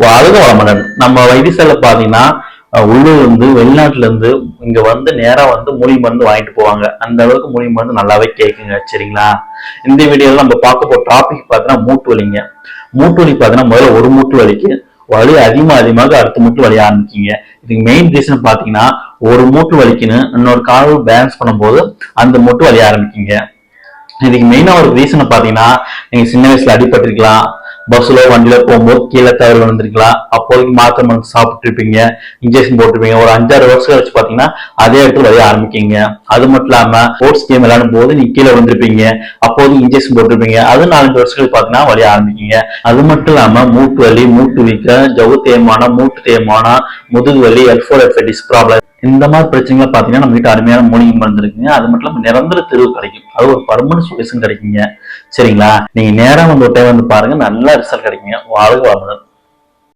வாழ்க வளமுடன். நம்ம வைத்தியசாலை பாத்தீங்கன்னா உள்ளூர்ல இருந்து வெளிநாட்டுல இருந்து இங்க வந்து நேரா வந்து மூலிகை மருந்து வாங்கிட்டு போவாங்க. அந்த அளவுக்கு மூலிகை மருந்து நல்லாவே கேட்குங்க. சரிங்களா? இந்த வீடியோல நம்ம பார்க்க போற டாபிக் பாத்தீங்கன்னா மூட்டு வலிங்க. மூட்டு வலி பாத்தீங்கன்னா முதல்ல ஒரு மூட்டு வலிக்கு வலி அதிகமாக அடுத்த மூட்டு வலி ஆரம்பிக்குங்க. இதுக்கு மெயின் ரீசன் பாத்தீங்கன்னா ஒரு மூட்டு வலிக்குன்னு இன்னொரு கால் பேலன்ஸ் பண்ணும்போது அந்த மூட்டு வலி ஆரம்பிக்குங்க. இதுக்கு மெயினா ஒரு ரீசனை பாத்தீங்கன்னா நீங்க சின்ன வயசுல அடிபட்டிருக்கலாம், பஸ்ல வண்டியில போகும்போது கீழே தவறி விழுந்திருக்கலாம், அப்போதைக்கு மாத்திரை மருந்து சாப்பிட்டு இருப்பீங்க, இன்ஜெக்ஷன் போட்டிருப்பீங்க. ஒரு 5-6 வருஷம் கழிச்சு பாத்தீங்கன்னா அதே இடத்துல வரைய ஆரம்பிக்கீங்க. அது மட்டும் இல்லாம ஸ்போர்ட்ஸ் கேம் விளையாடும் போது நீங்க கீழே விழுந்திருப்பீங்க, அப்போது இன்ஜெக்ஷன் போட்டிருப்பீங்க, அது 4-5 வருஷம் பாத்தீங்கன்னா வரைய ஆரம்பிக்கீங்க. அது மட்டும் இல்லாம மூட்டு வலி, மூட்டு வீக்கம், ஜவ்வு தேய்மானம், மூட்டு தேய்மானம், முதுகு வலி, L4 டிஸ்க் ப்ராப்ளம், இந்த மாதிரி பிரச்சனைகளை பாத்தீங்கன்னா நம்ம கிட்ட அருமையான மூலிகை மருந்து இருக்குங்க. அது மட்டும் இல்லாம நிரந்தர தீர்வு கிடைக்கும். அது ஒரு பர்மனன்ட் சொல்யூஷன் கிடைக்குங்க. சரிங்களா? நீங்க நேரா வந்து ஒரு டைம் வந்து பாருங்க, நல்ல ரிசல்ட் கிடைக்குங்க. வாழ்க வளமுடன்.